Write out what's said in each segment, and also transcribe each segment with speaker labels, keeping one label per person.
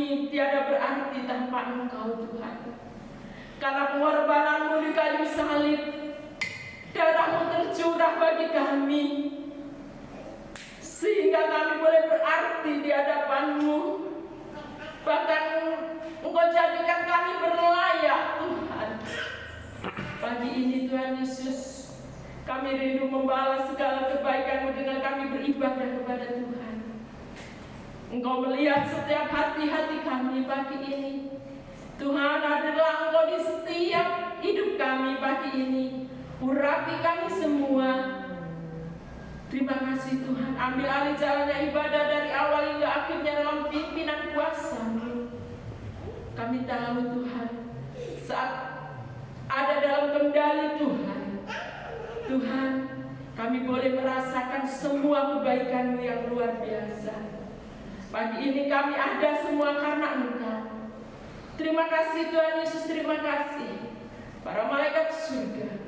Speaker 1: kami tiada berarti tanpa Engkau Tuhan. Karena pengorbanan-Mu di kayu salib, darah-Mu tercurah bagi kami, sehingga kami boleh berarti di hadapan-Mu. Bahkan Engkau jadikan kami berlayak Tuhan. Pagi ini Tuhan Yesus, kami rindu membalas segala kebaikan-Mu dengan kami beribadah kepada Tuhan. Engkau melihat setiap hati-hati kami pagi ini. Tuhan, adalah Engkau di setiap hidup kami pagi ini. Urapi kami semua. Terima kasih Tuhan. Ambil alih jalannya ibadah dari awal hingga akhirnya dalam pimpinan kuasa-Mu. Kami tahu Tuhan, saat ada dalam kendali Tuhan, kami boleh merasakan semua kebaikan-Mu yang luar biasa. Pagi ini kami ada semua karena Engkau. Terima kasih Tuhan Yesus, terima kasih. Para malaikat surga,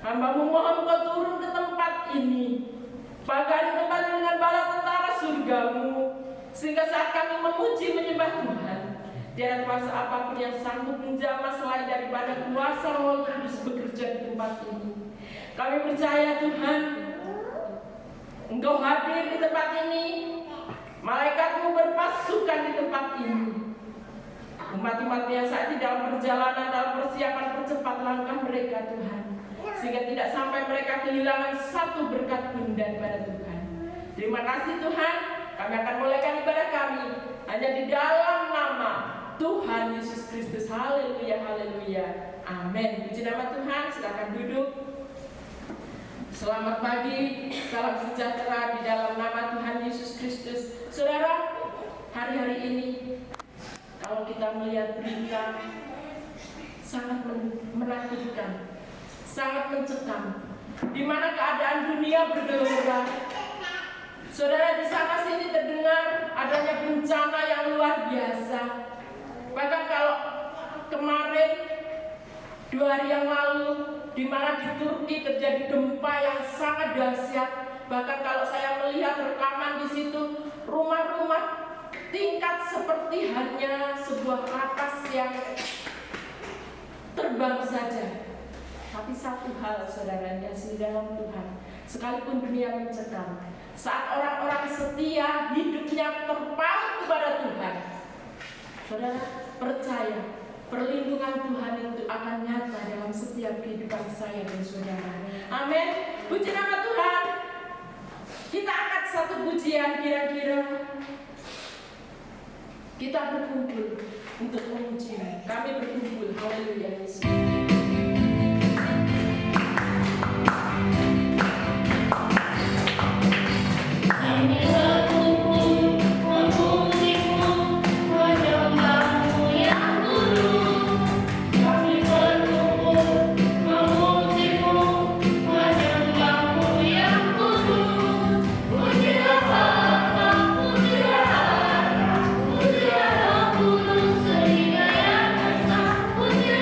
Speaker 1: hamba-Mu mohon Kau turun ke tempat ini, bagari tempat ini dengan bala tentara surga-Mu, sehingga saat kami memuji menyembah Tuhan, tiada kuasa apapun yang sanggup menjamah selain daripada kuasa Roh Kudus bekerja di tempat ini. Kami percaya Tuhan, Engkau hadir di tempat ini, malaikat-Mu berpasukan di tempat ini. Umat-umat yang saat ini dalam perjalanan, dalam persiapan, percepat langkah mereka Tuhan, sehingga tidak sampai mereka kehilangan satu berkat pun daripada Tuhan. Terima kasih Tuhan. Kami akan mulaikan ibadah kami hanya di dalam nama Tuhan Yesus Kristus. Haleluya, haleluya, amin. Puji nama Tuhan. Silakan duduk. Selamat pagi, salam sejahtera di dalam nama Tuhan Yesus Kristus. Saudara, hari-hari ini kalau kita melihat berita sangat menakutkan, sangat mencekam, di mana keadaan dunia bergelora. Saudara, di sana sini terdengar adanya bencana yang luar biasa. Bahkan kalau kemarin 2 hari yang lalu, di mana di Turki terjadi gempa yang sangat dahsyat. Bahkan kalau saya melihat rekaman di situ, rumah-rumah tingkat seperti hanya sebuah atas yang terbang saja. Tapi satu hal saudara yang kasih dalam Tuhan, sekalipun dunia mencekam, saat orang-orang setia hidupnya terpaut kepada Tuhan, saudara percaya perlindungan Tuhan itu akan nyata dalam setiap kehidupan saya dan saudara. Amin. Puji nama Tuhan. Kita angkat satu pujian, kira-kira kita berkumpul untuk memuji. Kami berkumpul. Haleluya Yesus.
Speaker 2: Puji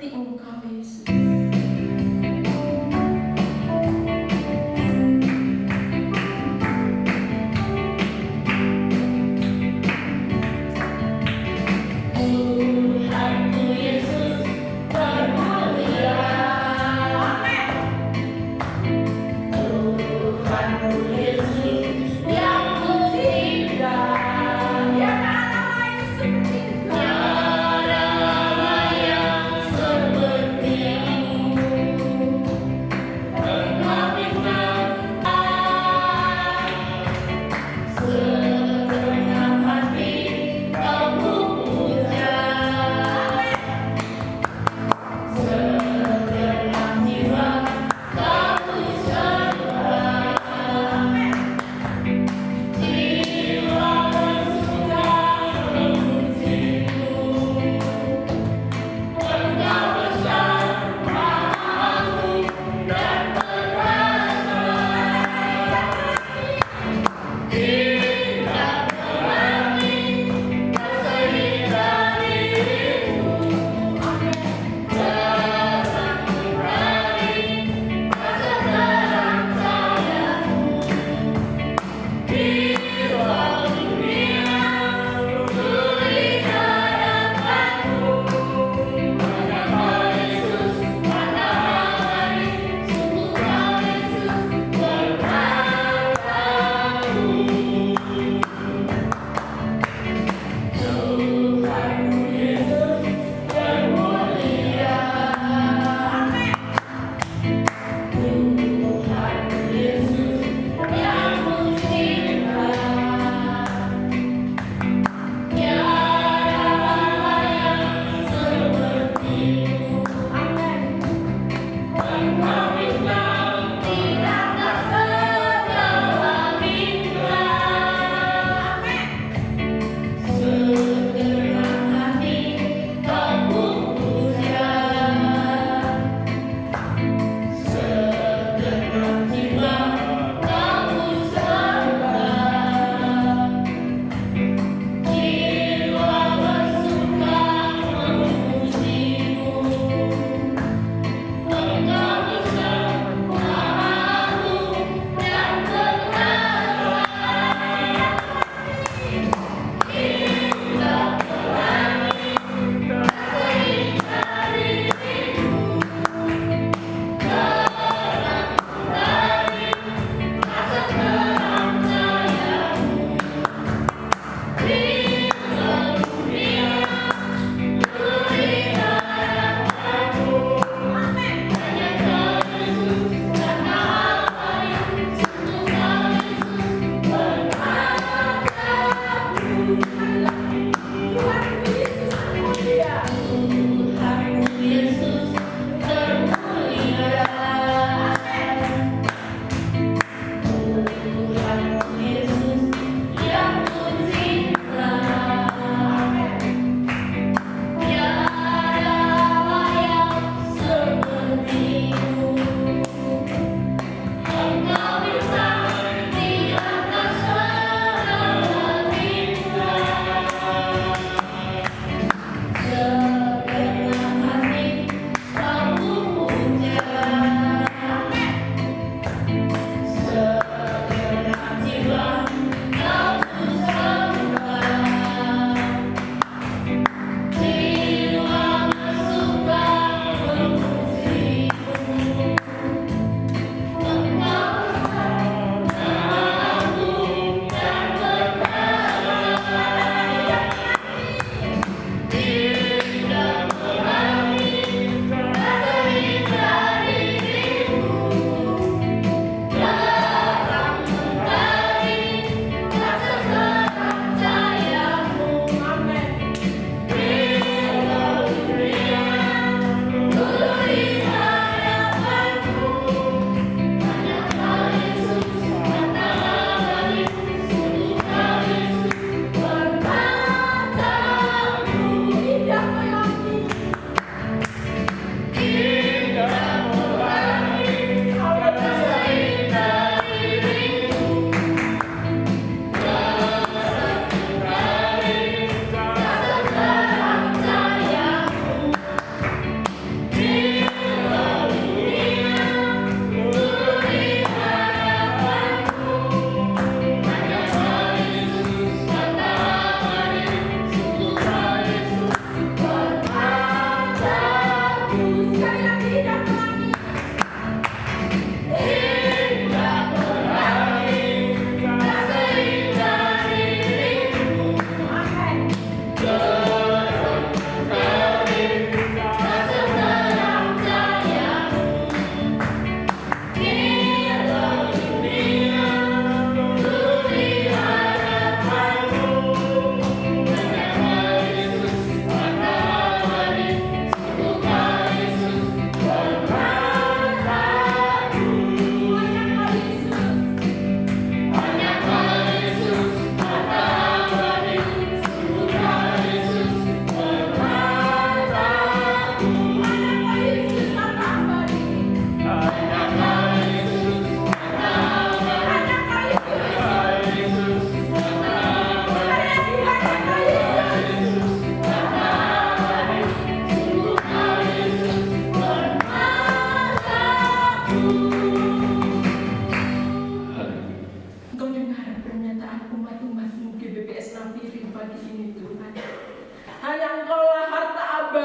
Speaker 1: seperti Engkau Yesus. Tuhanku Yesus termulia. Tuhanku Yesus yang kutiga. Tiada nama yang seperti Engkau.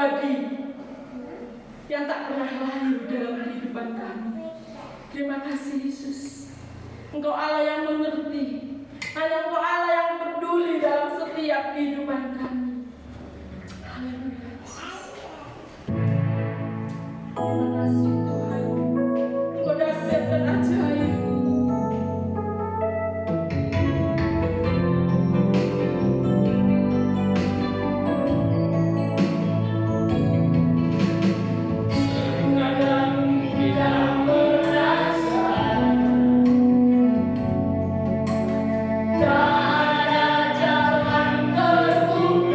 Speaker 1: pribadi yang tak pernah layu dalam kehidupan kami. Terima kasih Yesus. Engkau Allah yang mengerti. Hanya Engkau Allah yang peduli dalam setiap kehidupan kami. Haleluya Yesus. Terima kasih Tuhan. Engkau dahsyat dan ajaib.
Speaker 2: Tak ada jalan terbuka.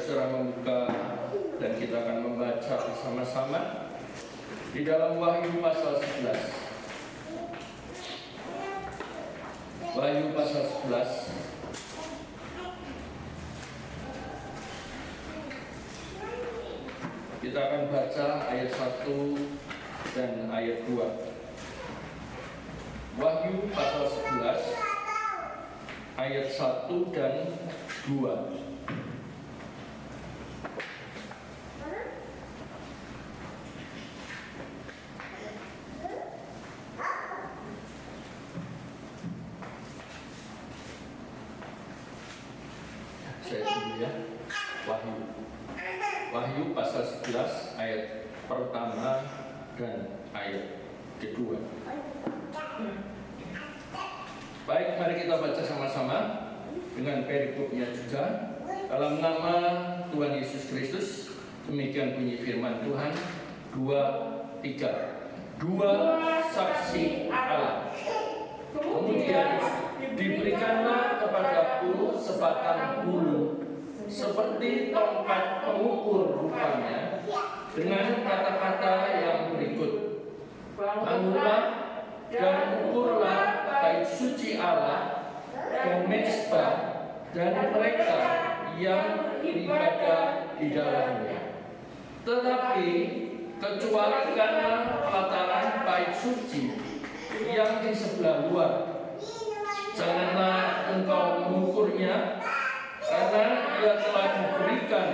Speaker 2: saudara membuka dan kita akan membaca bersama-sama di dalam Wahyu pasal 11. Wahyu pasal 11. Kita akan baca ayat 1 dan ayat 2. Wahyu pasal 11 ayat 1 dan 2. Saya dulu ya. Wahyu pasal 11 ayat pertama dan ayat kedua. Baik, mari kita baca sama-sama dengan perikopnya juga. Dalam nama Tuhan Yesus Kristus, demikian bunyi firman Tuhan. 2, 3. Dua saksi Allah. Kemudian diberikanlah kepadaku sebatang bulu seperti tongkat pengukur rupanya, dengan kata-kata yang berikut: bangunlah dan ukurlah bait suci Allah dan mezbah dan mereka yang beribadah di dalamnya. Tetapi kecualikanlah pelataran bait suci yang di sebelah luar. Janganlah engkau mengukurnya, karena ia telah diberikan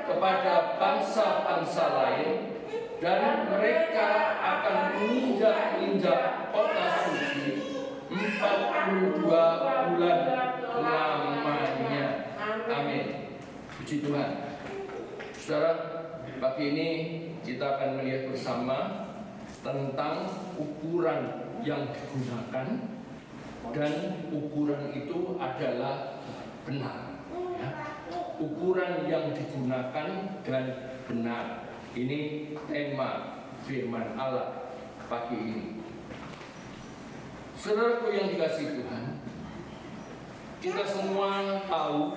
Speaker 2: kepada bangsa-bangsa lain, dan mereka akan menginjak-injak kota suci 42 bulan lamanya. Amin. Puji Tuhan. Saudara, pagi ini kita akan melihat bersama tentang ukuran yang digunakan, dan ukuran itu adalah benar. Ya. Ukuran yang digunakan dan benar. Ini tema firman Allah pagi ini. Saudaraku yang dikasihi Tuhan, kita semua tahu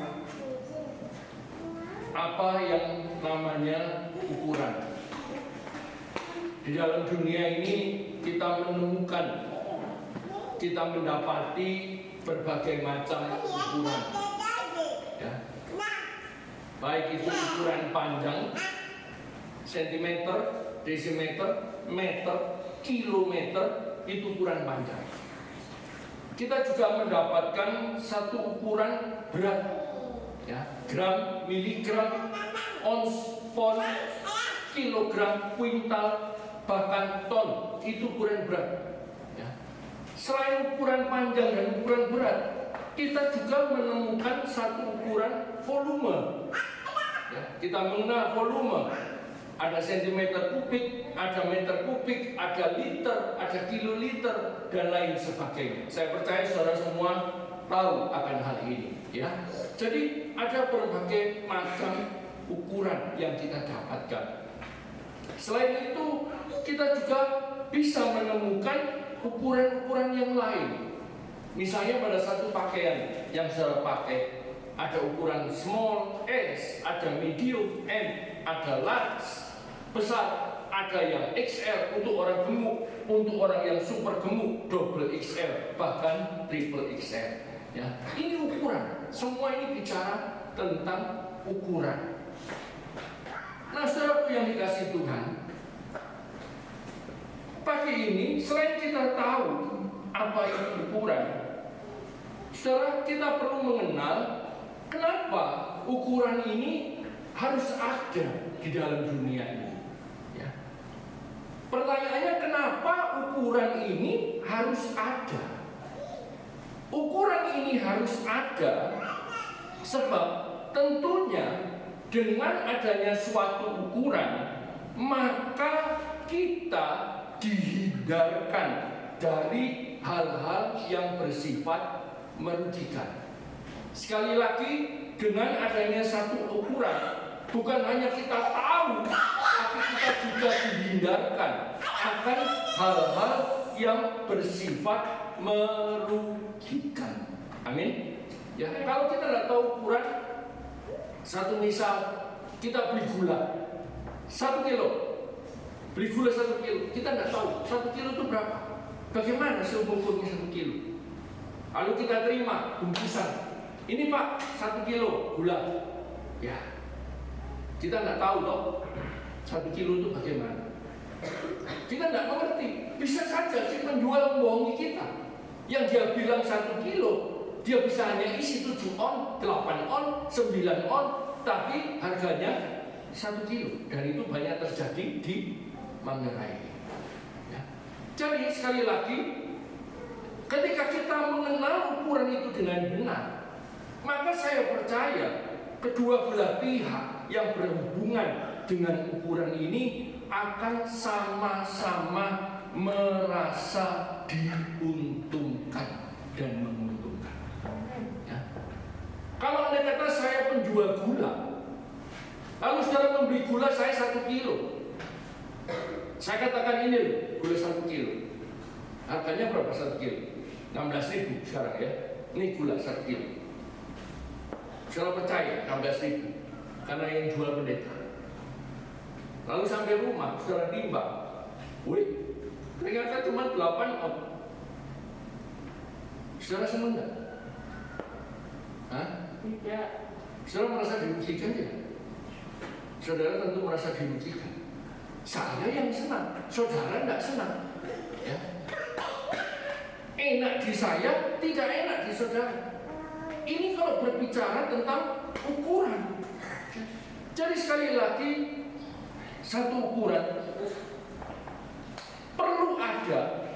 Speaker 2: apa yang namanya ukuran. Di dalam dunia ini kita menemukan, kita mendapati berbagai macam ukuran. Ya. Baik itu ukuran panjang, sentimeter, desimeter, meter, kilometer, itu ukuran panjang. Kita juga mendapatkan satu ukuran berat, ya, gram, miligram, ons, pon, kilogram, kuintal, bahkan ton, itu ukuran berat. Ya. Selain ukuran panjang dan ukuran berat, kita juga menemukan satu ukuran volume. Ya, kita mengenal volume. Ada sentimeter kubik, ada meter kubik, ada liter, ada kiloliter, dan lain sebagainya. Saya percaya saudara semua tahu akan hal ini. Ya, jadi ada berbagai macam ukuran yang kita dapatkan. Selain itu, kita juga bisa menemukan ukuran-ukuran yang lain. Misalnya pada satu pakaian yang saudara pakai, ada ukuran small S, ada medium M, ada large besar, ada yang XL untuk orang gemuk, untuk orang yang super gemuk double XL, bahkan triple XL. Ya, ini ukuran. Semua ini bicara tentang ukuran. Nah, saudaraku yang dikasihi Tuhan, pagi ini selain kita tahu apa itu ukuran, saudara, kita perlu mengenal kenapa ukuran ini harus ada di dalam dunia ini. Ya. Pertanyaannya, kenapa ukuran ini harus ada? Ukuran ini harus ada sebab tentunya dengan adanya suatu ukuran, maka kita dihindarkan dari hal-hal yang bersifat merugikan. Sekali lagi, dengan adanya satu ukuran, bukan hanya kita tahu, tapi kita juga dihindarkan akan hal-hal yang bersifat merugikan. Amin. Ya, kalau kita tidak tahu ukuran, Satu misal kita beli gula 1 kilo, beli gula 1 kilo, kita nggak tahu 1 kilo itu berapa. Bagaimana seukur-ukurnya 1 kilo? Lalu kita terima bungkusan, ini Pak 1 kilo gula. Ya, kita nggak tahu toh 1 kilo itu bagaimana. Kita nggak mengerti. Bisa saja si penjual membohongi kita. Yang dia bilang 1 kilo, dia bisa hanya isi 7 on, 8 on, 9 on, tapi harganya 1 kilo. Dan itu banyak terjadi di Manggarai. Ya. Jadi sekali lagi, ketika kita mengenal ukuran itu dengan benar, maka saya percaya kedua belah pihak yang berhubungan dengan ukuran ini akan sama-sama merasa diuntungkan dan menguntungkan. Ya. Kalau Anda kata saya penjual gula, lalu saudara membeli gula saya 1 kilo, saya katakan ini loh, gula 1 kilo, harganya berapa 1 kilo? 16.000 sekarang ya. Ini gula 1 kilo. Saudara percaya 16.000 karena yang jual pendeta. Lalu sampai rumah, saudara timbang, wih, ternyata cuma 8 on. Saudara senang nggak? Hah?
Speaker 1: Tidak.
Speaker 2: Saudara merasa dirugikan tidak? Saudara tentu merasa dirugikan. Saya yang senang, saudara tidak senang. Ya. Enak di saya, tidak enak di saudara. Ini kalau berbicara tentang ukuran. Jadi sekali lagi, satu ukuran perlu ada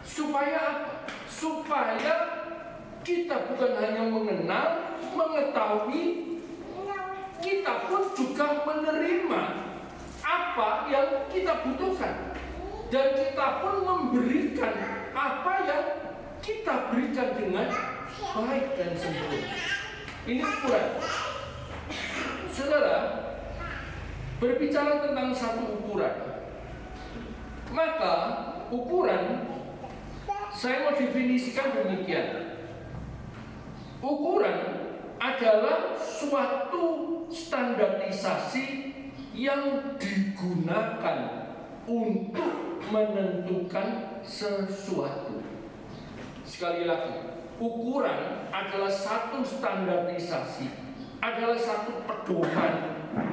Speaker 2: supaya apa? Supaya kita bukan hanya mengenal, mengetahui, kita pun juga menerima apa yang kita butuhkan, dan kita pun memberikan apa yang kita berikan dengan baik dan sempurna. Ini ukuran. Saudara, berbicara tentang satu ukuran, maka ukuran saya mau definisikan demikian. Ukuran adalah suatu standarisasi yang digunakan untuk menentukan sesuatu. Sekali lagi, ukuran adalah satu standarisasi, adalah satu pedoman,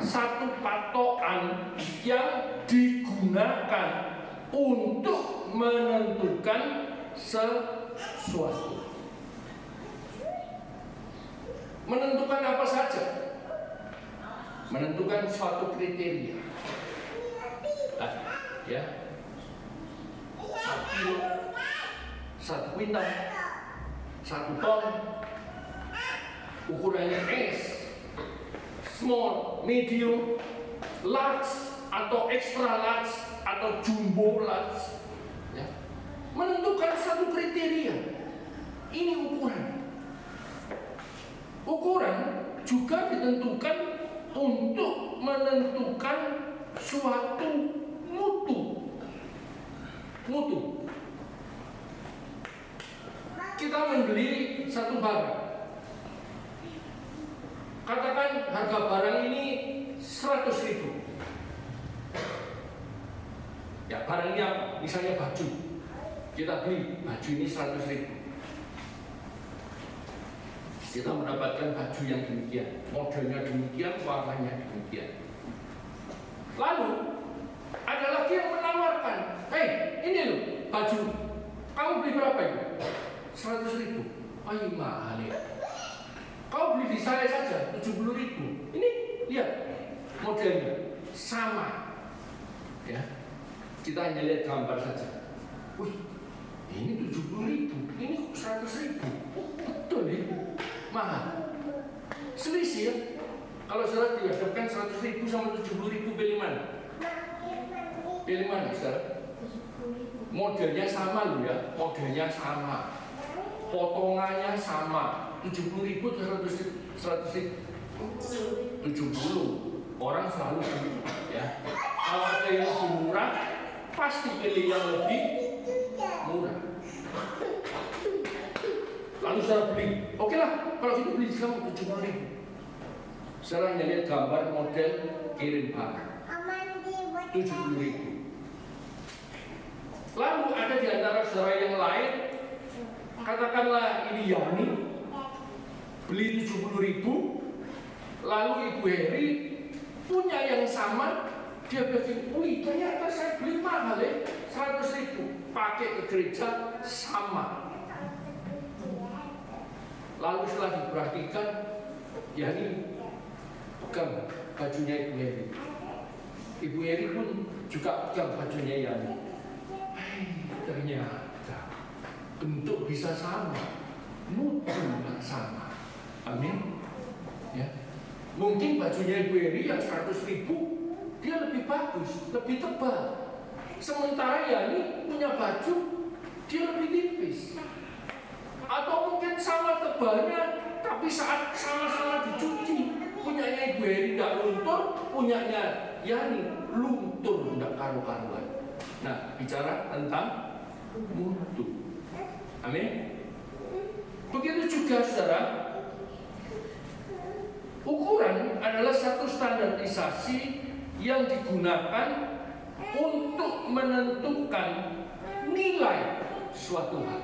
Speaker 2: satu patokan yang digunakan untuk menentukan sesuatu. Menentukan apa saja? Menentukan suatu kriteria. Ya, 1 kilo, 1 kuintal, 1 ton, ukurannya S, small, medium, large, atau extra large, atau jumbo large. Ya. Menentukan satu kriteria. Ini ukuran. Ukuran juga ditentukan untuk menentukan suatu mutu. Kita membeli satu barang. Katakan harga barang ini 100.000. Ya, barangnya misalnya baju. Kita beli baju ini 100.000. Kita mendapatkan baju yang demikian, modelnya demikian, warnanya demikian. Lalu ada lagi yang menawarkan, hei, ini loh baju, kamu beli berapa ini? 100.000. Ayo mahal ya. Kau beli di saya saja 70.000. Ini lihat modelnya sama. Ya, kita hanya lihat gambar saja. Wih, ini 70.000, ini 100.000. Betul ya, mahal. Selisih ya. Kalau saudara dihadapkan 100.000 sama 70.000, pilih mana? Pilih mana, saudara? Modelnya sama loh ya, modelnya sama, potongannya sama. 70.000 atau 100.000? 70. Orang selalu ya. Kalau ada yang lebih murah, pasti pilih yang lebih murah. Lalu saya beli, oke lah, kalau gitu beli kamu 70.000. Saudara lihat gambar model kirim barang 70.000. Lalu ada di antara saudara yang lain, katakanlah ini Yani, beli 70.000. Lalu Ibu Heri punya yang sama, dia bilang, wih ternyata saya beli mahal ya, 100.000, pakai ke gereja sama. Lalu setelah diperhatikan, Yani pegang bajunya Ibu Heri. Ibu Heri pun juga pegang bajunya Yani. Ternyata bentuk bisa sama, mutu nggak sama. Amin. Ya. Mungkin bajunya Ibu Heri yang 100.000 dia lebih bagus, lebih tebal. Sementara Yani punya baju dia lebih tipis. Atau mungkin sama tebalnya, tapi saat sama-sama dicuci, punyanya Ibu Heri nggak luntur, punyanya Yani luntur nggak karu-karuan. Nah, bicara tentang mutu. Amin. Begitu juga saudara, ukuran adalah satu standarisasi yang digunakan untuk menentukan nilai suatu hal.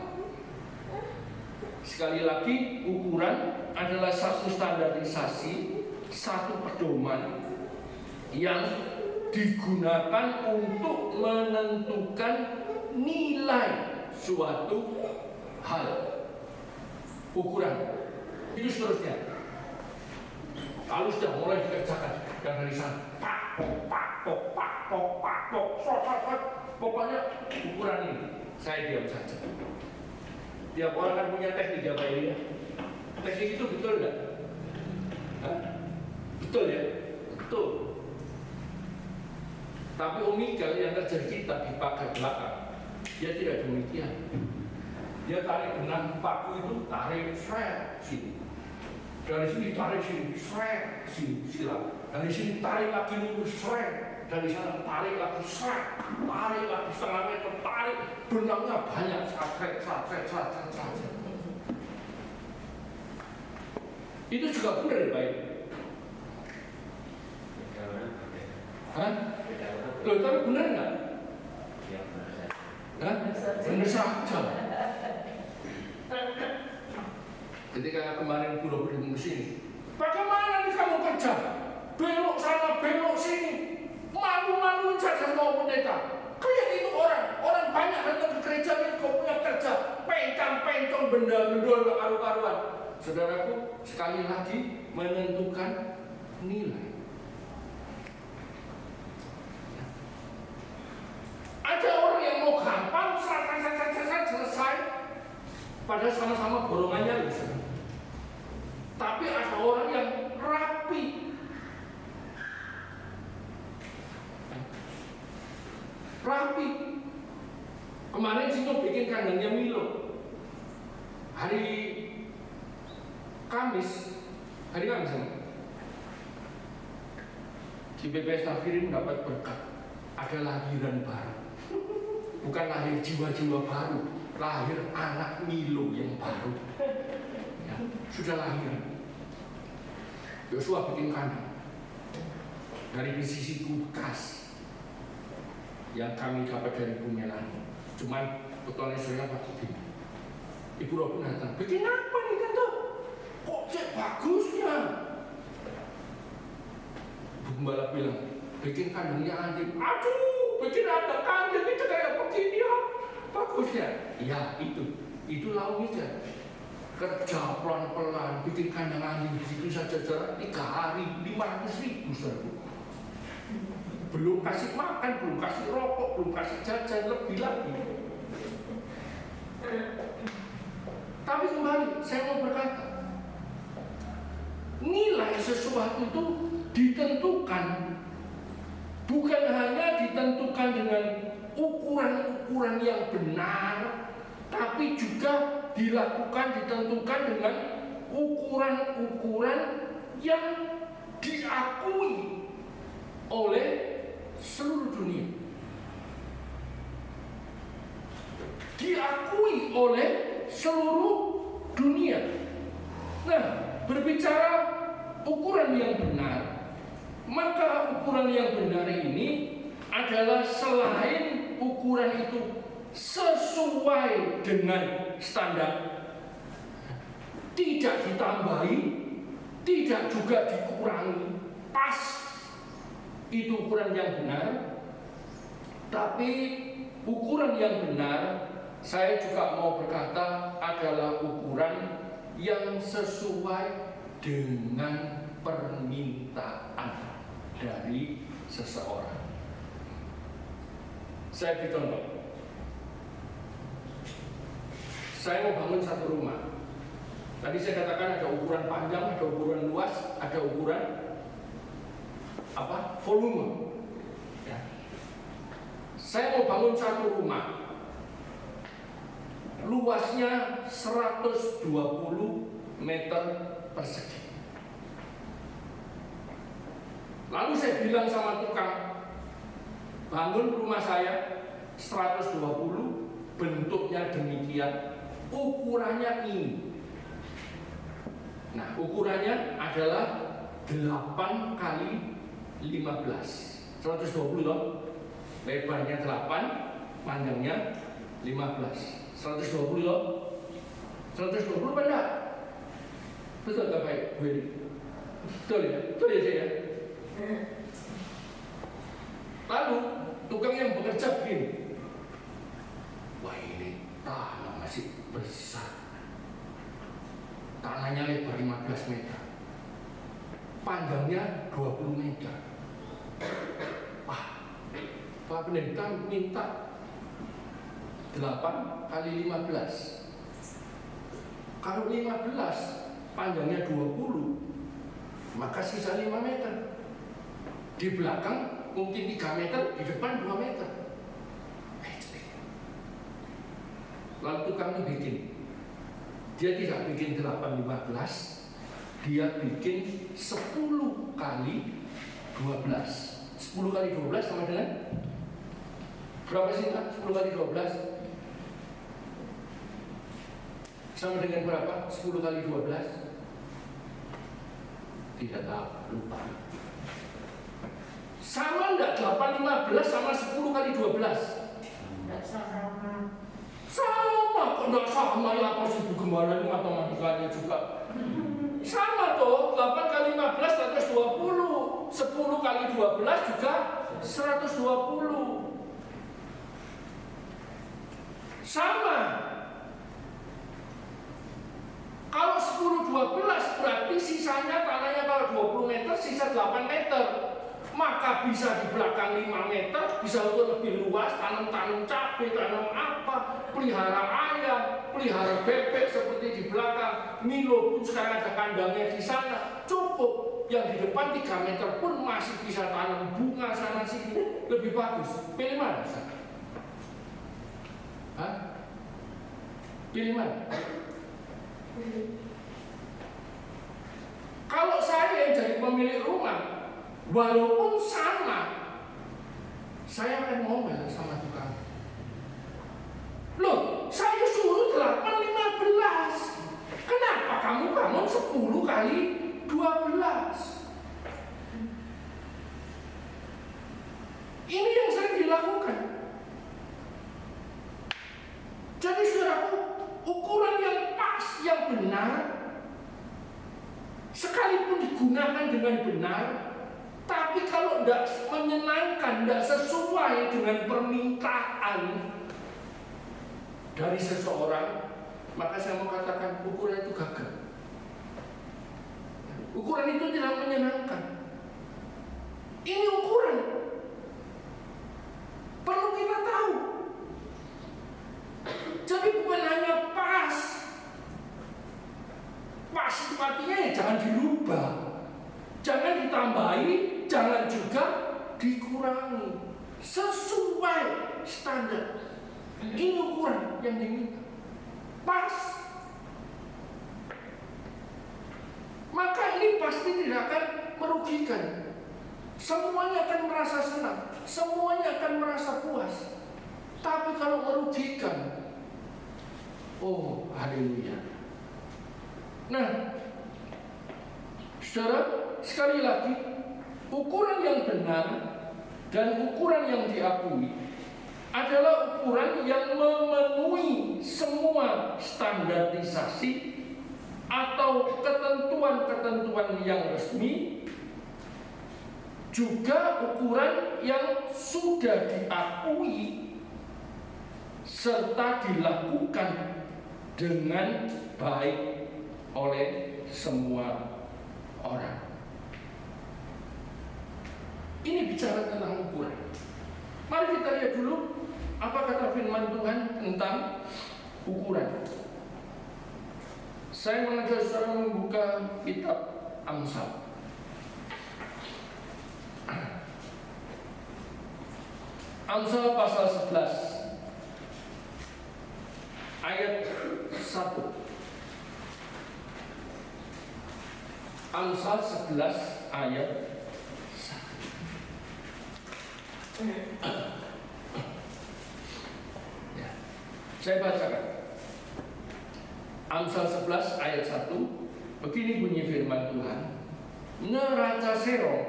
Speaker 2: Sekali lagi, ukuran adalah satu standarisasi, satu pedoman yang digunakan untuk menentukan nilai suatu hal. Ukuran itu seterusnya. Kalau sudah mulai dikerjakan yang dari sana, pokoknya ukuran ini saya diam saja. Tiap orang kan punya teknik ya Pak Elia. Teknik itu betul nggak? Betul ya? Betul. Tapi Om Mikael yang kerja kita di pagar belakang, dia tidak demikian. Dia tarik benang paku itu, tarik seret sini. Dari sini tarik sini, seret sini, silang. Dari sini tarik lagi lurus, seret. Dari sana tarik lagi, seret. Tarik lagi setengah meter, tarik. Benangnya banyak, seret. Itu juga benar ya Pak? Hah? Loh, tapi benar nggak? Benar saja. Ketika kemarin Buro bertemu ke sini, bagaimana nih kamu kerja? Belok sana, belok sini, malu-maluin saja sama pendeta. Kayak itu orang banyak datang ke gereja ini kau punya kerja, pencang-pencong benda-benda karu-karuan. Saudaraku, sekali lagi menentukan nilai. Ada orang yang mau gampang, selesai, padahal sama-sama borongannya bisa. Tapi ada orang yang rapi. Kemarin Sino bikin kandangnya Milo. Hari Kamis di BPS Tafirin mendapat berkat. Ada lahiran baru. Bukan lahir jiwa-jiwa baru, lahir anak Milo yang baru. Ya, sudah lahir. Yosua bikin kandang dari sisi bekas yang kami dapat dari Bumelani. Cuman ketuanya saya Pak Kiki. Ibu Rob datang. Bikin apa nih tante? Kok cek bagusnya? Bu Gembala bilang, bikin kandangnya anjing. Aduh, bikin ada kandang itu kayak begini ya. Bagusnya. Ya itu lauknya. Kerja pelan-pelan, bikin kandang anjing di situ saja jarak 3 hari, 500.000 saudara. Belum kasih makan, belum kasih rokok, belum kasih jajan, lebih lagi. Tapi kembali, saya mau berkata, nilai sesuatu itu ditentukan, bukan hanya ditentukan dengan ukuran-ukuran yang benar, tapi juga ditentukan dengan ukuran-ukuran yang diakui oleh seluruh dunia. Diakui oleh seluruh dunia. Nah, berbicara ukuran yang benar, maka ukuran yang benar ini adalah selain ukuran itu sesuai dengan standar, tidak ditambahi, tidak juga dikurangi, pas, itu ukuran yang benar. Tapi ukuran yang benar, saya juga mau berkata, adalah ukuran yang sesuai dengan permintaan dari seseorang. Saya beri contoh. Saya mau bangun satu rumah. Tadi saya katakan ada ukuran panjang, ada ukuran luas, ada ukuran volume. Ya. Saya mau bangun satu rumah. Luasnya 120 meter persegi. Lalu saya bilang sama tukang, bangun rumah saya 120, bentuknya demikian, ukurannya ini. Nah, ukurannya adalah 8 kali 15. 120 loh. Lebarnya 8, panjangnya 15. 120 loh. 120 apa enggak? Betul tak baik? Betul ya? Betul ya saya? Lalu tukang yang bekerja begini, wah ini tanah masih besar, tanahnya lebar 15 meter, panjangnya 20 meter. Wah, Pak Pendeta minta 8 kali 15. Kalau 15 panjangnya 20, maka sisa 5 meter. Di belakang mungkin 3 meter, di depan 2 meter. Lalu tukang itu bikin. Dia tidak bikin 8-15, dia bikin 10 kali 12. 10 kali 12 sama dengan berapa sih Pak? 10 kali 12 sama dengan berapa? 10 kali 12? Tidak tahu, lupa. Sama enggak 8-15 sama 10 kali 12?
Speaker 1: Enggak sama.
Speaker 2: Sama, kok enggak sama ya, apa sih gimana ini matematikanya juga. Sama toh, 8 kali 15 120, 10 kali 12 juga 120. Sama. Kalau 10-12 berarti sisanya tanahnya kalau 20 meter sisa 8 meter. Maka bisa di belakang 5 meter, bisa untuk lebih luas, tanam cabai, tanam apa, pelihara ayam, pelihara bebek seperti di belakang. Milo pun sekarang ada kandangnya di sana, cukup. Yang di depan 3 meter pun masih bisa tanam bunga sana sini, lebih bagus. Pilih mana? Hah? Pilih mana? Kalau saya yang jadi pemilik rumah, walaupun sama, saya akan ngomel sama tukang. Loh, saya suruh 8-15. Kenapa kamu bangun 10 kali 12? Ini yang sering dilakukan. Jadi saudaraku, ukuran yang pas, yang benar, sekalipun digunakan dengan benar, tapi kalau tidak menyenangkan, tidak sesuai dengan permintaan dari seseorang, maka saya mau katakan ukuran itu gagal. Ukuran itu tidak menyenangkan. Ini ukuran perlu kita tahu. Jadi bukan hanya pas. Pas itu artinya ya jangan dirubah, jangan ditambahi, jangan juga dikurangi, sesuai standar. Ini ukuran yang diminta, pas. Maka ini pasti tidak akan merugikan. Semuanya akan merasa senang, semuanya akan merasa puas. Tapi kalau merugikan, oh haleluya. Nah, Saudara, sekali lagi, ukuran yang benar dan ukuran yang diakui adalah ukuran yang memenuhi semua standarisasi atau ketentuan-ketentuan yang resmi, juga ukuran yang sudah diakui serta dilakukan dengan baik oleh semua orang. Ini bicara tentang ukuran. Mari kita lihat dulu apa kata firman Tuhan tentang ukuran. Saya mengajak saudara membuka kitab Amsal. Amsal pasal 11 ayat 1. Amsal 11 ayat 1. Ya, saya bacakan. Amsal 11 ayat 1. Begini bunyi firman Tuhan. Neraca serong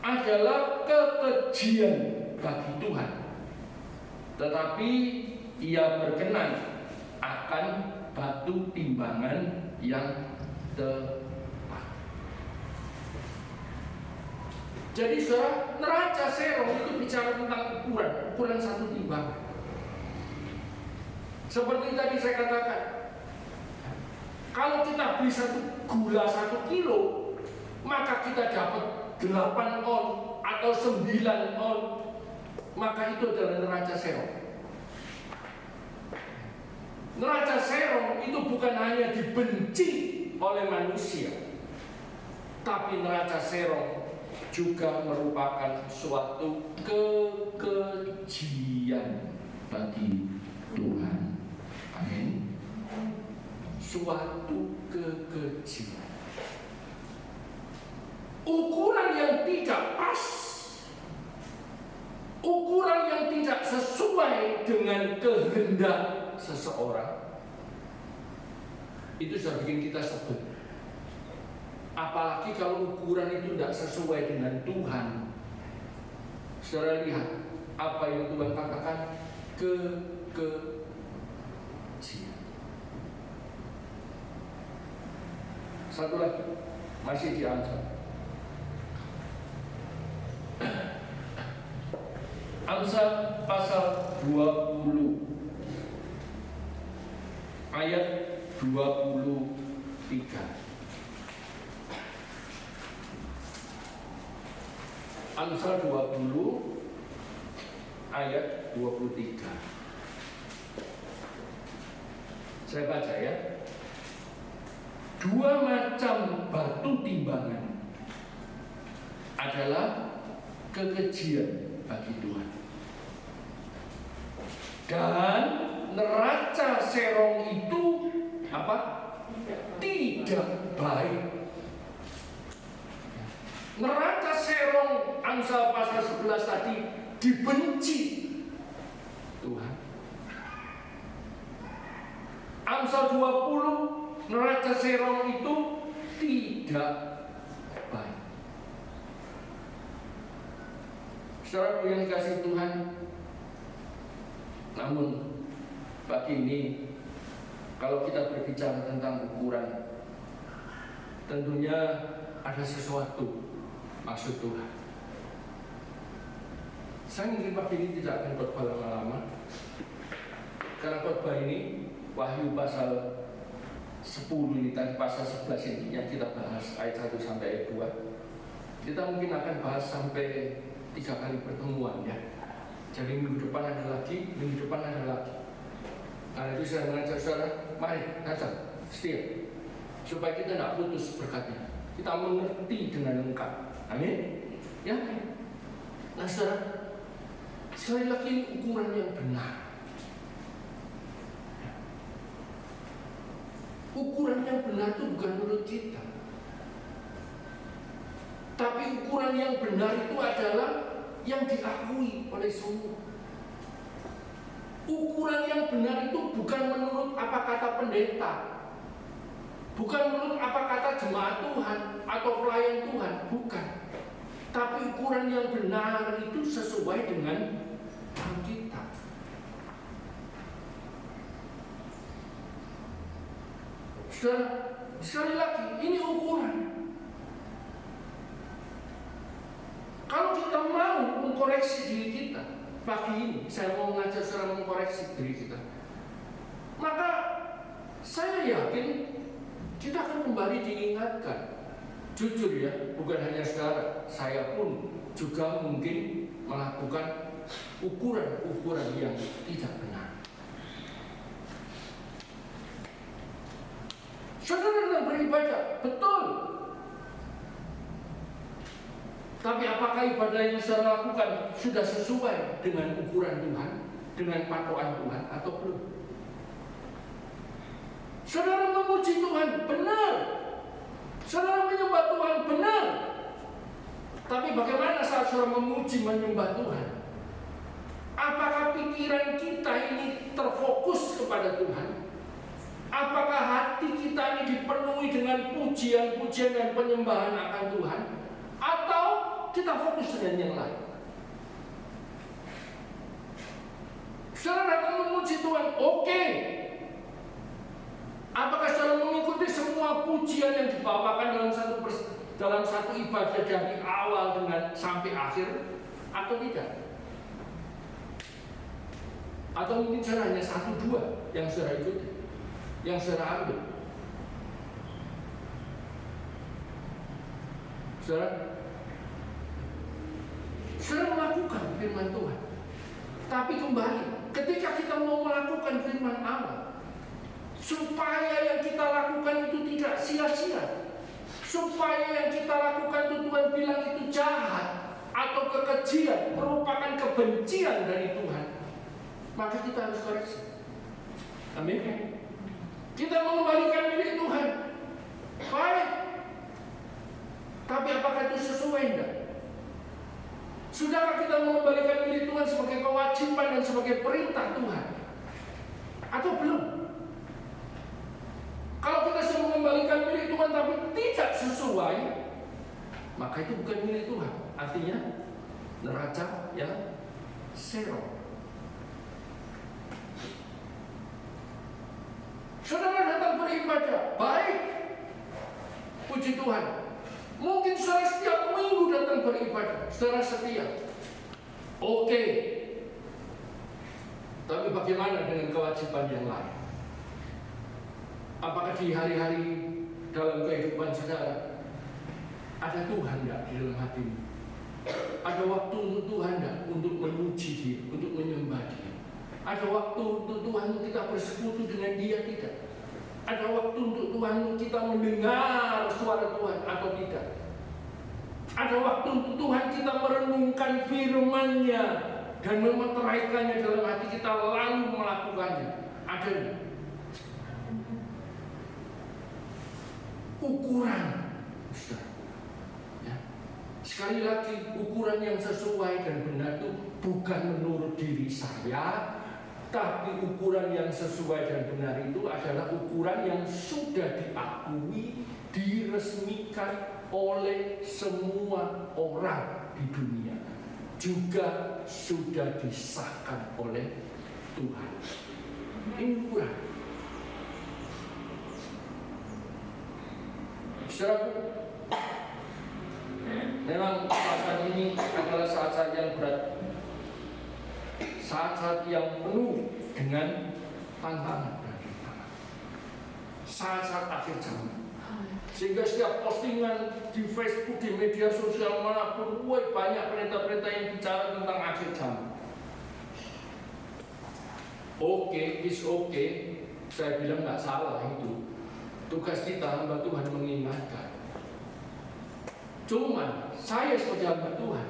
Speaker 2: adalah kekejian bagi Tuhan, tetapi Ia berkenan akan batu timbangan yang tepat. Jadi saudara, neraca serong itu bicara tentang ukuran satu timbangan. Seperti tadi saya katakan, kalau kita beli gula 1 kilo, maka kita dapat 8 on atau 9 on, maka itu adalah neraca serong. Neraca serong itu bukan hanya dibenci oleh manusia, tapi neraca serong juga merupakan suatu kekejian bagi Tuhan. Amin. Suatu kekejian. Ukuran yang tidak pas, ukuran yang tidak sesuai dengan kehendak seseorang, itu sudah bikin kita sebel. Apalagi kalau ukuran itu tidak sesuai dengan Tuhan. Saudara lihat apa yang Tuhan katakan, kekejian. Satu lagi, masih di Amsal. Amsal pasal 20 ayat 23. Amsal 20 ayat 23. Saya baca ya. 2 macam batu timbangan adalah kekejian bagi Tuhan, dan neraca serong itu apa? Tidak baik. Neraca serong Amsal pasal 11 tadi dibenci Tuhan. Amsal 20 neraca serong itu tidak baik. Saudara yang dikasihi Tuhan, namun pagi ini kalau kita berbicara tentang ukuran, tentunya ada sesuatu maksud Tuhan. Saya mungkin pagi ini tidak akan khotbah lama-lama, karena khotbah ini Wahyu pasal 10 ini tadi, pasal 11 ini yang kita bahas ayat 1 sampai ayat 2. Kita mungkin akan bahas sampai 3 kali pertemuan ya. Jadi minggu depan ada lagi, minggu depan ada lagi. Karena itu saya mengajak saudara, mari datang setia, supaya kita tidak putus berkatnya. Kita mengerti dengan lengkap. Amin. Ya. Nah saudara, sekali lagi ini ukuran yang benar. Ukuran yang benar itu bukan menurut kita, tapi ukuran yang benar itu adalah yang diakui oleh semua. Ukuran yang benar itu bukan menurut apa kata pendeta, Bukan menurut apa kata jemaat Tuhan atau pelayan Tuhan, bukan. Tapi ukuran yang benar itu sesuai dengan Alkitab. Sekali lagi, ini ukuran. Kalau kita mau mengkoreksi diri kita, pagi ini saya mau mengajak saudara mengkoreksi diri kita, maka saya yakin kita akan kembali diingatkan. Jujur ya, bukan hanya saudara, saya pun juga mungkin melakukan ukuran-ukuran yang tidak benar. Saudara dalam beribadah, betul. Tapi apakah ibadah yang saudara lakukan sudah sesuai dengan ukuran Tuhan, dengan patokan Tuhan atau belum? Saudara memuji Tuhan, benar. Saudara menyembah Tuhan, benar. Tapi bagaimana saat saudara memuji menyembah Tuhan? Apakah pikiran kita ini terfokus kepada Tuhan? Apakah hati kita ini dipenuhi dengan pujian-pujian dan penyembahan akan Tuhan? Atau kita fokus dengan yang lain? Saudara datang memuji Tuhan, oke. Apakah saudara mengikuti semua pujian yang dibawakan dalam satu ibadah dari awal dengan sampai akhir, atau tidak? Atau mungkin saudara hanya 1-2 yang saudara ikuti, yang saudara ambil? Saudara melakukan firman Tuhan. Tapi kembali, ketika kita mau melakukan firman Allah, supaya yang kita lakukan itu tidak sia-sia, supaya yang kita lakukan itu Tuhan bilang itu jahat atau kekejian, merupakan kebencian dari Tuhan, maka kita harus koreksi. Amin. Kita mengembalikan milik Tuhan, baik. Tapi apakah itu sesuai enggak? Sudahkah kita mengembalikan milik Tuhan sebagai kewajiban dan sebagai perintah Tuhan? Atau belum? Kalau kita sudah mengembalikan milik Tuhan tapi tidak sesuai, maka itu bukan milik Tuhan. Artinya neraca yang zero. Saudara datang beribadah, baik, puji Tuhan. Mungkin saudara setiap minggu datang beribadah, saudara setia, oke. Tapi bagaimana dengan kewajiban yang lain? Apakah di hari-hari dalam kehidupan saudara ada Tuhan enggak di dalam hatimu? Ada waktu untuk Tuhan enggak untuk memuji Dia, untuk menyembah Dia? Ada waktu untuk Tuhan kita bersekutu dengan Dia tidak? Ada waktu untuk Tuhan kita mendengar suara Tuhan atau tidak? Ada waktu untuk Tuhan kita merenungkan firman-Nya dan memeteraikannya dalam hati kita lalu melakukannya? Ada enggak? Ukuran, ya. Sekali lagi, ukuran yang sesuai dan benar itu bukan menurut diri saya, tapi ukuran yang sesuai dan benar itu adalah ukuran yang sudah diakui, diresmikan oleh semua orang di dunia, juga sudah disahkan oleh Tuhan. Ini ukuran. Saudaraku, memang saat ini adalah saat-saat yang berat, saat-saat yang penuh dengan tantangan dan rintangan, saat-saat akhir zaman. Sehingga setiap postingan di Facebook, di media sosial manapun, banyak perintah-perintah yang bicara tentang akhir zaman. Oke, it's okay. Saya bilang nggak salah itu. Tugas kita hamba Tuhan mengingatkan. Cuma saya sebagai hamba Tuhan,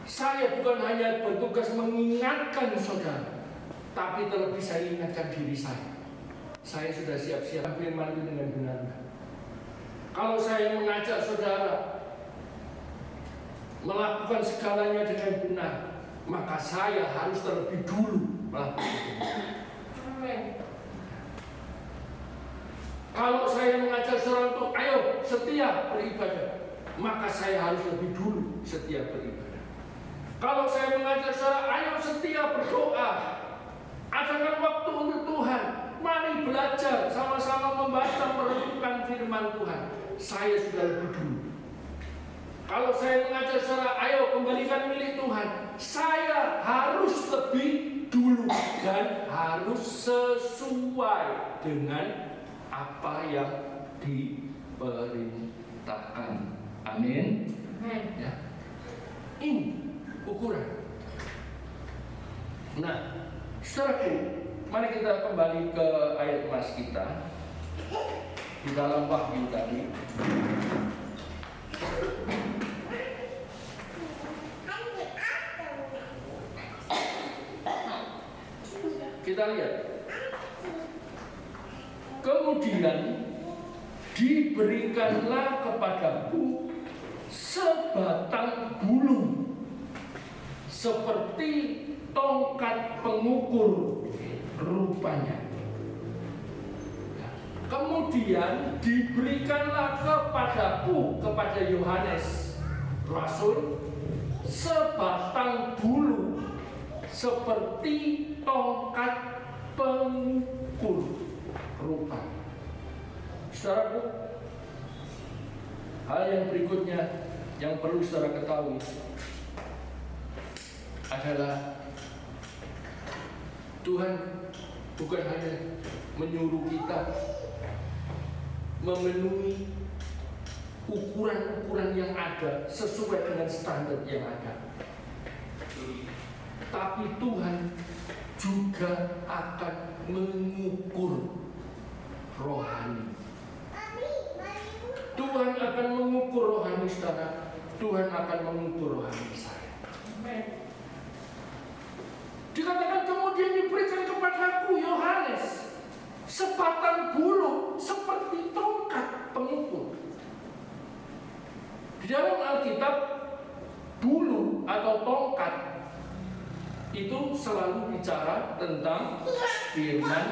Speaker 2: saya bukan hanya bertugas mengingatkan saudara, tapi terlebih saya ingatkan diri saya. Saya sudah siap-siap firman itu dengan benar. Kalau saya mengajak saudara melakukan segalanya dengan benar, maka saya harus terlebih dulu melakukan itu. Amin. Kalau saya mengajak seorang untuk ayo setia beribadah, maka saya harus lebih dulu setia beribadah. Kalau saya mengajak seorang ayo setia berdoa, adakan waktu untuk Tuhan, mari belajar sama-sama membaca merenungkan firman Tuhan, saya sudah lebih dulu. Kalau saya mengajak seorang ayo kembalikan milik Tuhan, saya harus lebih dulu dan harus sesuai dengan apa yang diperintahkan. Amin. Ya. Ini ukuran. Nah, saudaraku, mari kita kembali ke ayat emas kita di dalam Wahyu tadi. Kita lihat. Kemudian diberikanlah kepadaku sebatang bulu seperti tongkat pengukur rupanya. Kemudian diberikanlah kepadaku, kepada Yohanes Rasul, sebatang bulu seperti tongkat pengukur rupa. Saudaraku, hal yang berikutnya yang perlu saudara ketahui adalah Tuhan bukan hanya menyuruh kita memenuhi ukuran-ukuran yang ada sesuai dengan standar yang ada, tapi Tuhan juga akan mengukur rohani. Tuhan akan mengukur rohani saudara. Tuhan akan mengukur rohani saya. Dikatakan kemudian diberikan kepadaku Yohanes sebatang bulu seperti tongkat pengukur. Di dalam Alkitab, bulu atau tongkat itu selalu bicara tentang firman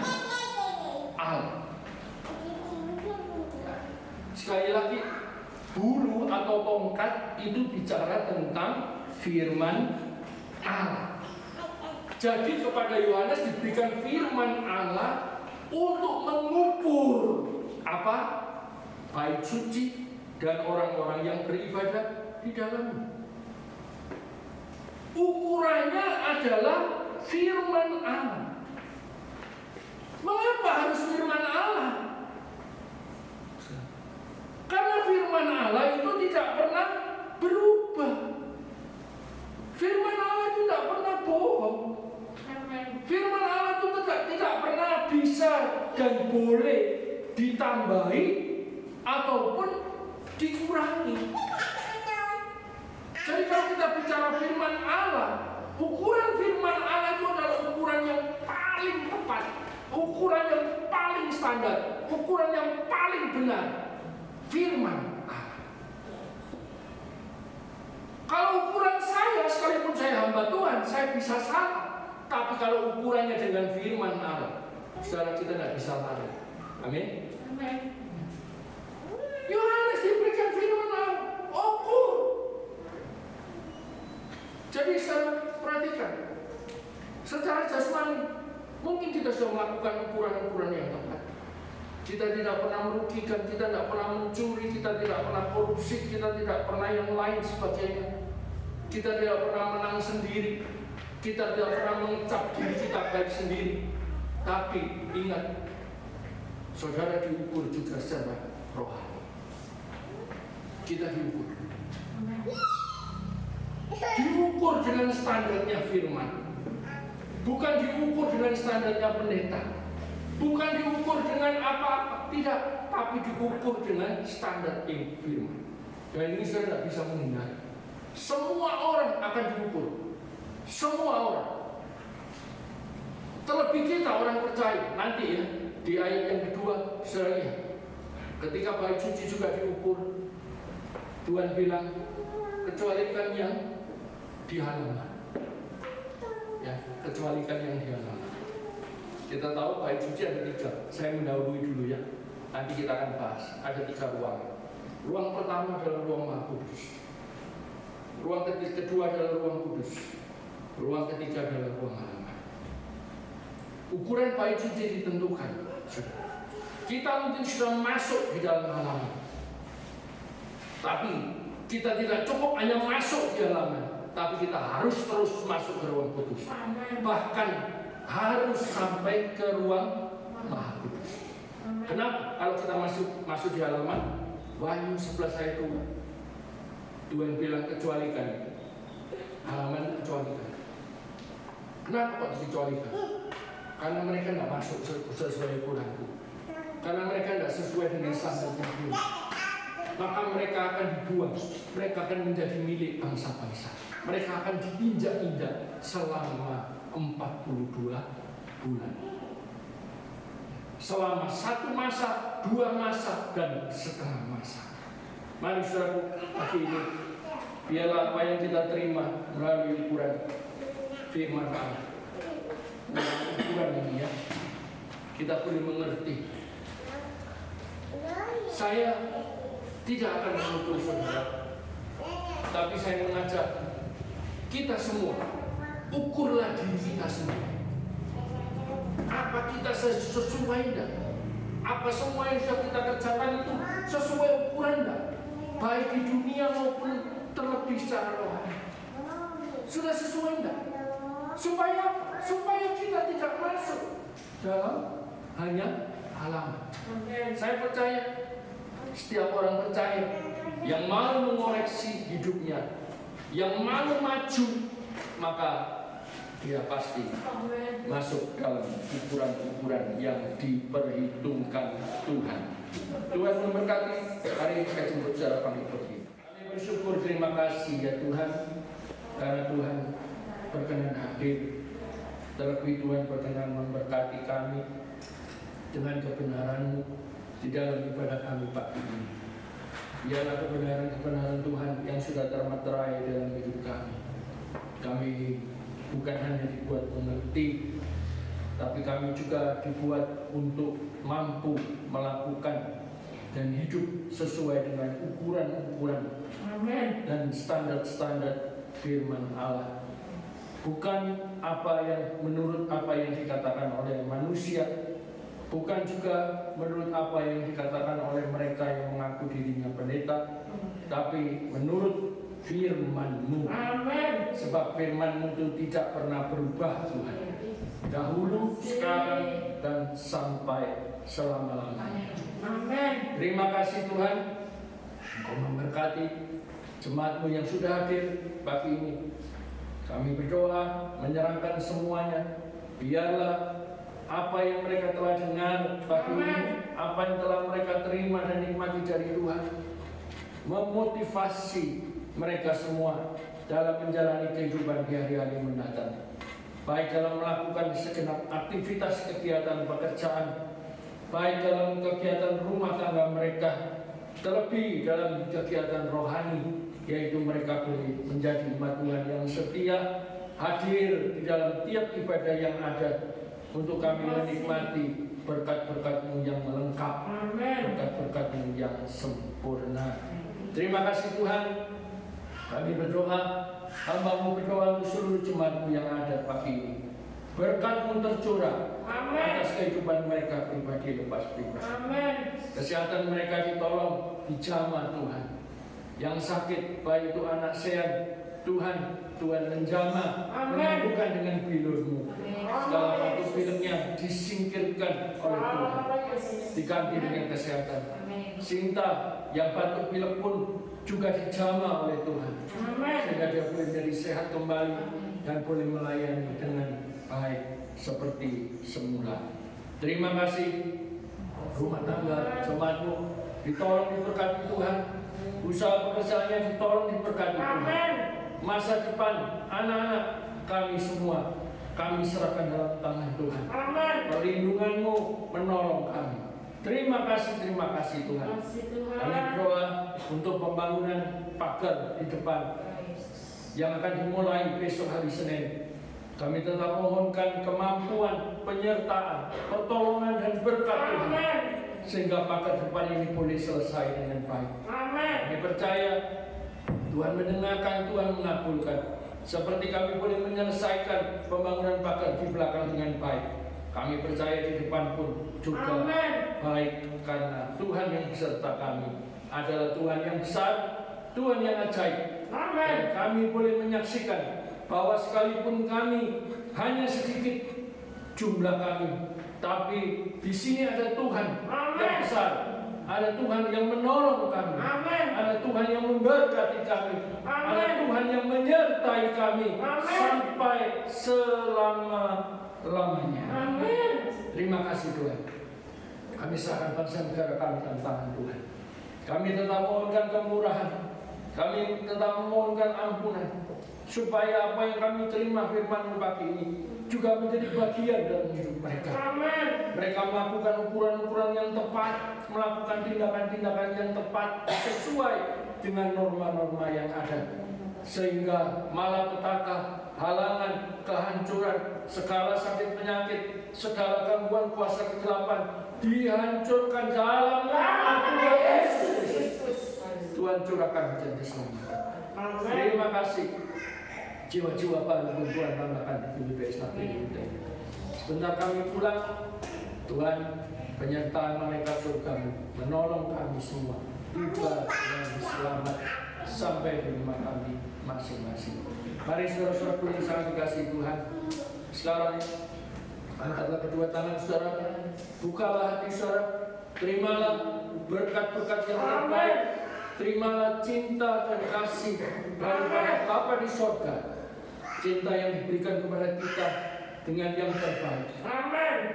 Speaker 2: Allah. Sekali lagi, bulu atau tongkat itu bicara tentang firman Allah. Jadi kepada Yohanes diberikan firman Allah untuk mengukur apa? Bait suci dan orang-orang yang beribadah di dalamnya. Ukurannya adalah firman Allah. Mengapa harus firman Allah? Karena firman Allah itu tidak pernah berubah. Firman Allah itu tidak pernah bohong. Firman Allah itu tidak pernah bisa dan boleh ditambahi ataupun dikurangi. Jadi kalau kita bicara firman Allah, ukuran firman Allah itu adalah ukuran yang paling tepat, ukuran yang paling standar, ukuran yang paling benar. Firman Allah. Kalau ukuran saya, sekalipun saya hamba Tuhan, saya bisa salah. Tapi kalau ukurannya dengan firman Allah, saudara, kita tidak bisa salah. Amin.
Speaker 1: Amin.
Speaker 2: Yohanes diberikan firman Allah, ukur. Jadi saudara perhatikan, secara jasmani mungkin kita sudah melakukan ukuran-ukuran yang tepat. Kita tidak pernah merugikan, kita tidak pernah mencuri, kita tidak pernah korupsi, kita tidak pernah yang lain sebagainya. Kita tidak pernah menang sendiri, kita tidak pernah mengecap diri kita baik sendiri. Tapi ingat, saudara diukur juga secara rohani. Kita diukur. Diukur dengan standarnya firman. Bukan diukur dengan standarnya pendeta. Bukan diukur dengan apa-apa, tidak, tapi diukur dengan standar yang firman. Dan ini saya tidak bisa menghindari. Semua orang akan diukur. Semua orang. Terlebih kita orang percaya. Nanti ya, di ayat yang kedua, saudara lihat. Ketika bait suci juga diukur, Tuhan bilang, kecualikan yang di halaman. Ya, kecualikan yang di halaman. Kita tahu bait suci ada 3. Saya mendahului dulu ya. nanti kita akan bahas. Ada 3 ruang. Ruang pertama adalah ruang Maha Kudus. Ruang kedua adalah ruang kudus. Ruang ketiga adalah ruang halaman. Ukuran bait suci ditentukan. Kita mungkin sudah masuk di dalam halaman, tapi kita tidak cukup hanya masuk di halaman, tapi kita harus terus masuk ke ruang kudus. Bahkan harus sampai ke ruang Maha Kudus. Kenapa? Kalau kita masuk di halaman, Wahyu 11 ayat 2, Tuhan bilang kecualikan. Halaman kecualikan. Kenapa kok dikecualikan? Karena mereka tidak masuk sesuai ukuranku. Karena mereka tidak sesuai dengan standarnya Tuhan. Maka mereka akan dibuang. Mereka akan menjadi milik bangsa-bangsa. Mereka akan diinjak-injak selama 42 bulan. Selama 1 masa, 2 masa, dan setengah masa. Mari saudaraku, pagi ini biarlah apa yang kita terima melalui ukuran firman Allah. Melalui ukuran ini ya, kita boleh mengerti. Saya tidak akan mengukur saudara, tapi saya mengajak kita semua, ukurlah diri kita sendiri. Apa kita sesuai enggak? Apa semua yang sudah kita kerjakan itu sesuai ukuran enggak? Baik di dunia maupun terlebih secara rohani. Sudah sesuai enggak? Supaya kita tidak masuk dalam hanya halaman. Saya percaya, setiap orang percaya yang mau mengoreksi hidupnya, yang mau maju, maka dia pasti masuk dalam ukuran-ukuran yang diperhitungkan Tuhan. Tuhan memberkati. Hari ini saya jemput secara kami pergi. Kami bersyukur, terima kasih ya Tuhan, karena Tuhan berkenan hadir. Terlebih Tuhan berkenan memberkati kami dengan kebenaran-Mu di dalam ibadah kami pagi ini. Biarlah kebenaran-kebenaran Tuhan yang sudah termeterai dalam hidup kami. Kami bukan hanya dibuat mengerti, tapi kami juga dibuat untuk mampu melakukan dan hidup sesuai dengan ukuran-ukuran dan standar-standar firman Allah. Bukan menurut apa yang dikatakan oleh manusia, bukan juga menurut apa yang dikatakan oleh mereka yang mengaku dirinya pendeta, tapi menurut firman-Mu.
Speaker 1: Amin.
Speaker 2: Sebab firman-Mu itu tidak pernah berubah Tuhan. Dahulu, sekarang, dan sampai selama-lamanya.
Speaker 1: Amin.
Speaker 2: Terima kasih Tuhan. Engkau memberkati jemaat-Mu yang sudah hadir pagi ini. Kami berdoa menyerahkan semuanya. Biarlah apa yang mereka telah dengar pagi ini, apa yang telah mereka terima dan nikmati dari Tuhan, memotivasi mereka semua dalam menjalani kehidupan di hari-hari mendatang. Baik dalam melakukan segenap aktivitas kegiatan pekerjaan, baik dalam kegiatan rumah tangga mereka, terlebih dalam kegiatan rohani, yaitu mereka boleh menjadi umat Tuhan yang setia, hadir di dalam tiap ibadah yang ada, untuk kami menikmati berkat-berkat-Mu yang lengkap, berkat-berkat-Mu yang sempurna. Terima kasih Tuhan. Kami berdoa, hamba-Mu berdoa untuk seluruh jemaat-Mu yang ada pagi ini. Berkat-Mu tercurah atas kehidupan mereka pribadi lepas pribadi. Kesehatan mereka ditolong, dijamah Tuhan. Yang sakit, baik itu anak sehat, Tuhan menjamah, menyembuhkan dengan bilur-Mu. Segala batu pileknya disingkirkan oleh Tuhan, diganti dengan kesehatan. Sinta yang batuk pilek pun juga dijamah oleh Tuhan, sehingga dia boleh menjadi sehat kembali dan boleh melayani dengan baik seperti semula. Terima kasih. Rumah tangga jemaat-Mu ditolong diberkati Tuhan. Usaha pekerjaannya ditolong diberkati Tuhan. Masa depan anak-anak kami semua kami serahkan dalam tangan Tuhan. Perlindungan-Mu menolong kami. Terima kasih Tuhan. Kami berdoa untuk pembangunan pagar di depan yang akan dimulai besok hari Senin. Kami tetap mohonkan kemampuan, penyertaan, pertolongan dan berkat Tuhan, sehingga pekan depan ini boleh selesai dengan baik.
Speaker 1: Amin.
Speaker 2: Kami percaya Tuhan mendengarkan, Tuhan mengabulkan. Seperti kami boleh menyelesaikan pembangunan pagar di belakang dengan baik, kami percaya di depan pun juga baik, karena Tuhan yang beserta kami adalah Tuhan yang besar, Tuhan yang ajaib. Dan kami boleh menyaksikan bahwa sekalipun kami hanya sedikit jumlah kami, tapi di sini ada Tuhan yang besar, ada Tuhan yang menolong kami, ada Tuhan yang memberkati kami, ada Tuhan yang menyertai kami sampai selama-lamanya. Terima kasih Tuhan. Kami serahkan bangsa negara kami dalam tangan Tuhan. Kami tetap mohonkan kemurahan, kami tetap memohonkan ampunan, supaya apa yang kami terima firman pagi ini juga menjadi bagian dalam hidup mereka. Mereka melakukan ukuran-ukuran yang tepat, melakukan tindakan-tindakan yang tepat sesuai dengan norma-norma yang ada, sehingga malapetaka, halangan, kehancuran, segala sakit penyakit, segala gangguan kuasa kegelapan dihancurkan dalam nama Tuhan Yesus. Tuhan curahkan hujan keselamatan. Terima kasih. Jiwa-jiwa baru Tuhan tambahkan di BPS ini. Sebentar kami pulang, Tuhan penyertaan malaikat surga menolong kami semua tiba dengan selamat sampai di rumah kami masing-masing. Mari saudara-saudara yang sangat dikasihi Tuhan, sekarang angkatlah kedua tangan saudara, bukalah hati saudara, terimalah berkat-berkat yang terbaik, terimalah cinta dan kasih daripada Bapa di sorga. Cinta yang diberikan kepada kita dengan yang terbaik,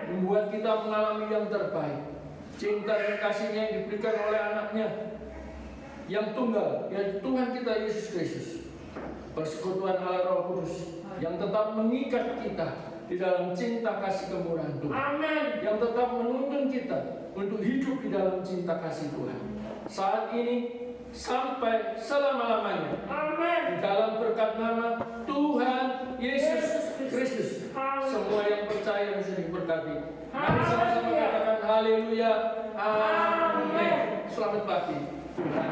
Speaker 2: membuat kita mengalami yang terbaik. Cinta dan kasihnya yang diberikan oleh anaknya yang tunggal, yaitu Tuhan kita Yesus Kristus. Persekutuan Allah Roh Kudus yang tetap mengikat kita di dalam cinta kasih kemurahan Tuhan, yang tetap menuntun kita untuk hidup di dalam cinta kasih Tuhan saat ini sampai selama-lamanya. Di dalam berkat nama Tuhan Yesus Kristus, semua yang percaya bisa diberkati. Mari sama-sama katakan haleluya, amin. Selamat pagi. Tuhan